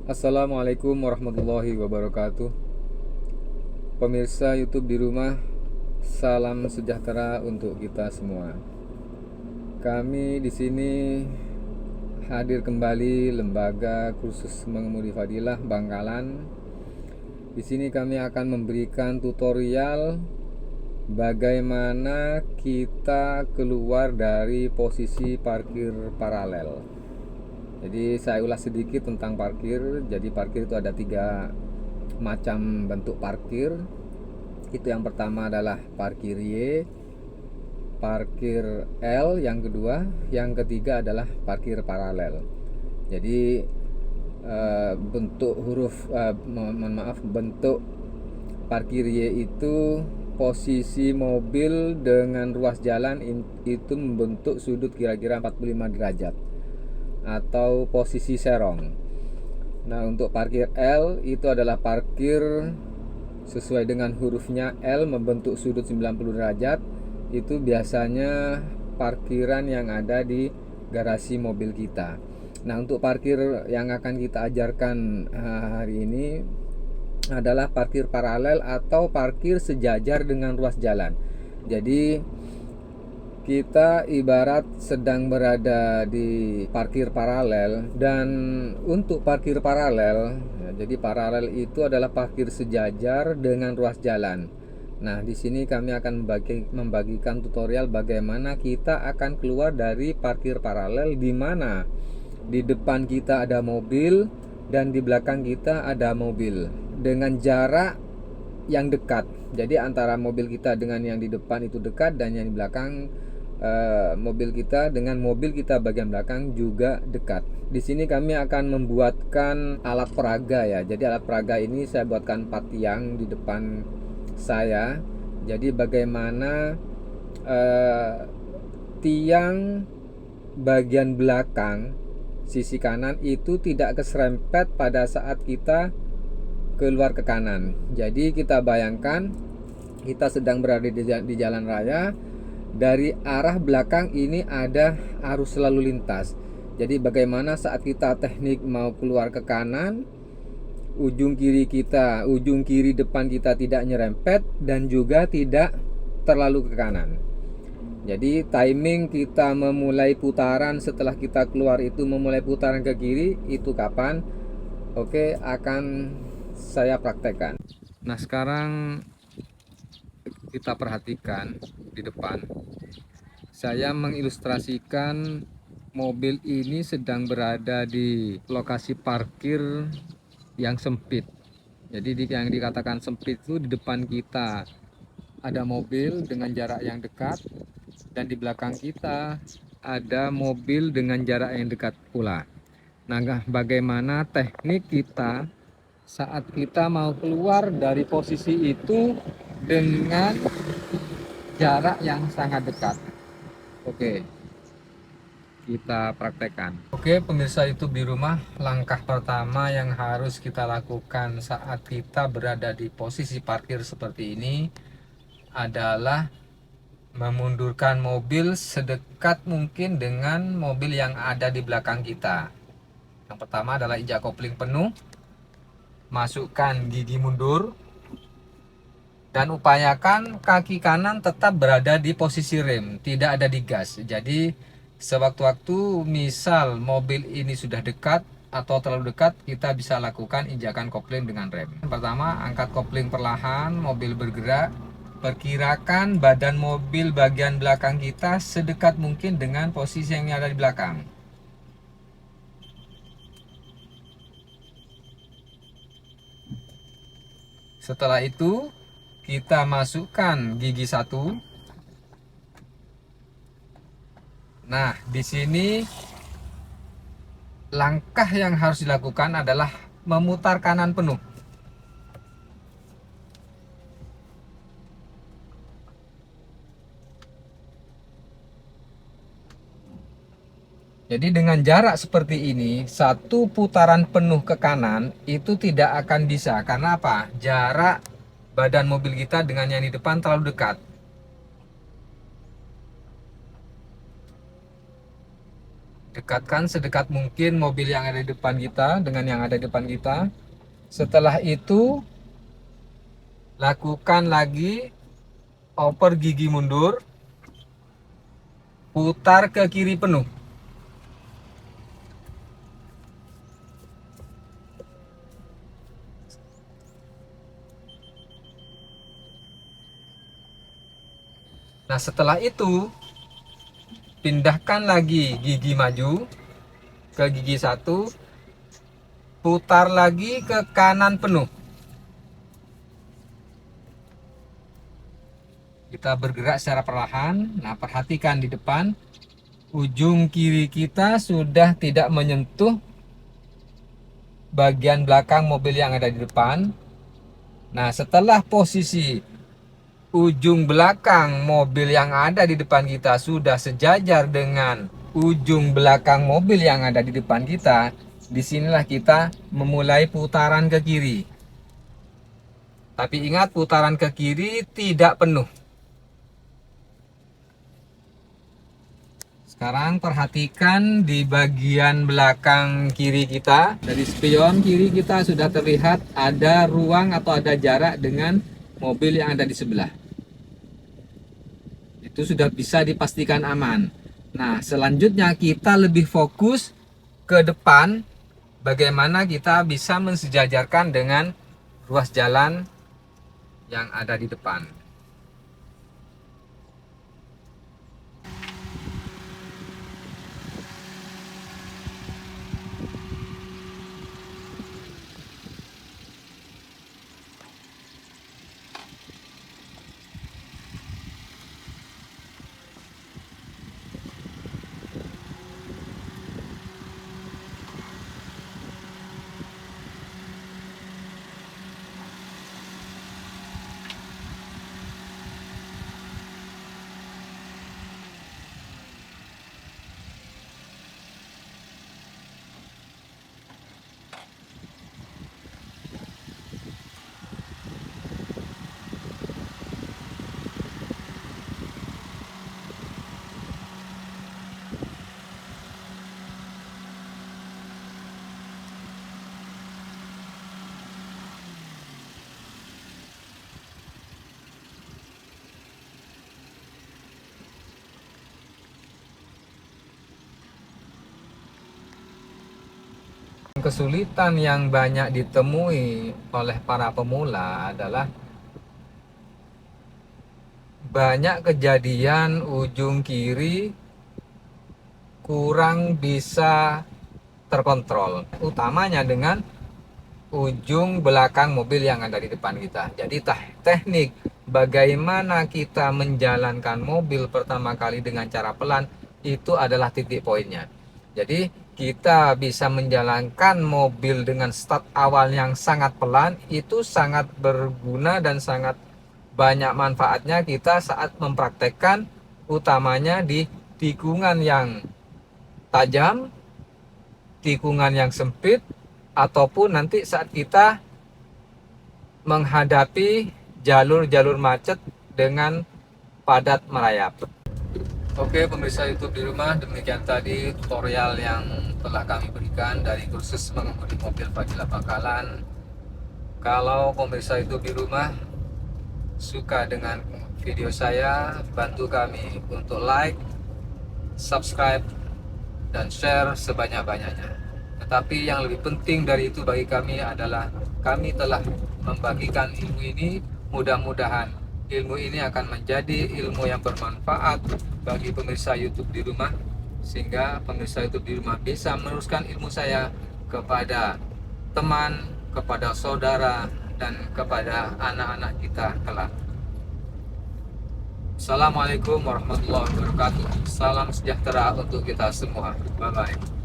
Assalamualaikum warahmatullahi wabarakatuh. Pemirsa YouTube di rumah, salam sejahtera untuk kita semua. Kami di sini hadir kembali Lembaga Kursus Mengemudi Fadilah Bangkalan. Di sini kami akan memberikan tutorial bagaimana kita keluar dari posisi parkir paralel. Jadi saya ulas sedikit tentang parkir. Jadi parkir itu ada 3 macam bentuk parkir. Itu yang pertama adalah parkir Y, parkir L yang kedua, yang ketiga adalah parkir paralel. Jadi bentuk bentuk parkir Y itu posisi mobil dengan ruas jalan itu membentuk sudut kira-kira 45 derajat atau posisi serong. Nah, untuk parkir L itu adalah parkir sesuai dengan hurufnya L membentuk sudut 90 derajat. Itu biasanya parkiran yang ada di garasi mobil kita. Nah, untuk parkir yang akan kita ajarkan hari ini adalah parkir paralel atau parkir sejajar dengan ruas jalan. Jadi kita ibarat sedang berada di parkir paralel, dan untuk parkir paralel ya, jadi paralel itu adalah parkir sejajar dengan ruas jalan. Nah, di sini kami akan membagikan tutorial bagaimana kita akan keluar dari parkir paralel, di mana di depan kita ada mobil dan di belakang kita ada mobil dengan jarak yang dekat. Jadi antara mobil kita dengan yang di depan itu dekat, dan yang di belakang mobil kita dengan mobil kita bagian belakang juga dekat. Di sini kami akan membuatkan alat peraga ya. Jadi alat peraga ini saya buatkan 4 tiang di depan saya. Jadi bagaimana tiang bagian belakang sisi kanan itu tidak keserempet pada saat kita keluar ke kanan. Jadi kita bayangkan kita sedang berada di jalan raya. Dari arah belakang ini ada arus lalu lintas. Jadi bagaimana saat kita teknik mau keluar ke kanan, ujung kiri depan kita tidak nyerempet dan juga tidak terlalu ke kanan. Jadi timing kita memulai putaran setelah kita keluar itu memulai putaran ke kiri itu kapan? Oke, akan saya praktekkan. Nah, sekarang kita perhatikan di depan. Saya mengilustrasikan mobil ini sedang berada di lokasi parkir yang sempit. Jadi yang dikatakan sempit itu di depan kita ada mobil dengan jarak yang dekat, dan di belakang kita ada mobil dengan jarak yang dekat pula. Nah, bagaimana teknik kita saat kita mau keluar dari posisi itu dengan jarak yang sangat dekat? Oke, kita praktekkan. Oke, pemirsa YouTube di rumah, langkah pertama yang harus kita lakukan saat kita berada di posisi parkir seperti ini adalah memundurkan mobil sedekat mungkin dengan mobil yang ada di belakang kita. Yang pertama adalah injak kopling penuh, masukkan gigi mundur, dan upayakan kaki kanan tetap berada di posisi rem, tidak ada di gas. Jadi sewaktu-waktu misal mobil ini sudah dekat atau terlalu dekat, kita bisa lakukan injakan kopling dengan rem. Pertama, angkat kopling perlahan, mobil bergerak. Perkirakan badan mobil bagian belakang kita sedekat mungkin dengan posisi yang ada di belakang. Setelah itu, kita masukkan gigi 1. Nah, di sini langkah yang harus dilakukan adalah memutar kanan penuh. Jadi dengan jarak seperti ini, satu putaran penuh ke kanan itu tidak akan bisa. Karena apa? Jarak badan mobil kita dengan yang di depan terlalu dekat. Dekatkan sedekat mungkin mobil yang ada di depan kita dengan yang ada di depan kita. Setelah itu, lakukan lagi oper gigi mundur, putar ke kiri penuh. Nah, setelah itu pindahkan lagi gigi maju ke gigi 1, putar lagi ke kanan penuh. Kita bergerak secara perlahan. Nah, perhatikan di depan, ujung kiri kita sudah tidak menyentuh bagian belakang mobil yang ada di depan. Nah, setelah posisi ujung belakang mobil yang ada di depan kita sudah sejajar dengan ujung belakang mobil yang ada di depan kita, disinilah kita memulai putaran ke kiri. Tapi ingat, putaran ke kiri tidak penuh. Sekarang perhatikan di bagian belakang kiri kita. Dari spion kiri kita sudah terlihat ada ruang atau ada jarak dengan mobil yang ada di sebelah. Itu sudah bisa dipastikan aman. Nah, selanjutnya kita lebih fokus ke depan, bagaimana kita bisa mensejajarkan dengan ruas jalan yang ada di depan. Kesulitan yang banyak ditemui oleh para pemula adalah banyak kejadian ujung kiri kurang bisa terkontrol, utamanya dengan ujung belakang mobil yang ada di depan kita. Jadi teknik bagaimana kita menjalankan mobil pertama kali dengan cara pelan itu adalah titik poinnya. Jadi kita bisa menjalankan mobil dengan start awal yang sangat pelan, itu sangat berguna dan sangat banyak manfaatnya kita saat mempraktekkan, utamanya di tikungan yang tajam, tikungan yang sempit, ataupun nanti saat kita menghadapi jalur-jalur macet dengan padat merayap. Oke pemirsa YouTube di rumah, demikian tadi tutorial yang telah kami berikan dari kursus mengemudi mobil Fadila Bakalan. Kalau pemirsa YouTube di rumah suka dengan video saya, bantu kami untuk like, subscribe, dan share sebanyak-banyaknya. Tetapi yang lebih penting dari itu bagi kami adalah kami telah membagikan ilmu ini. Mudah-mudahan ilmu ini akan menjadi ilmu yang bermanfaat bagi pemirsa YouTube di rumah, sehingga pemirsa YouTube di rumah bisa meneruskan ilmu saya kepada teman, kepada saudara, dan kepada anak-anak kita kelak. Assalamualaikum warahmatullahi wabarakatuh. Salam sejahtera untuk kita semua. Bye-bye.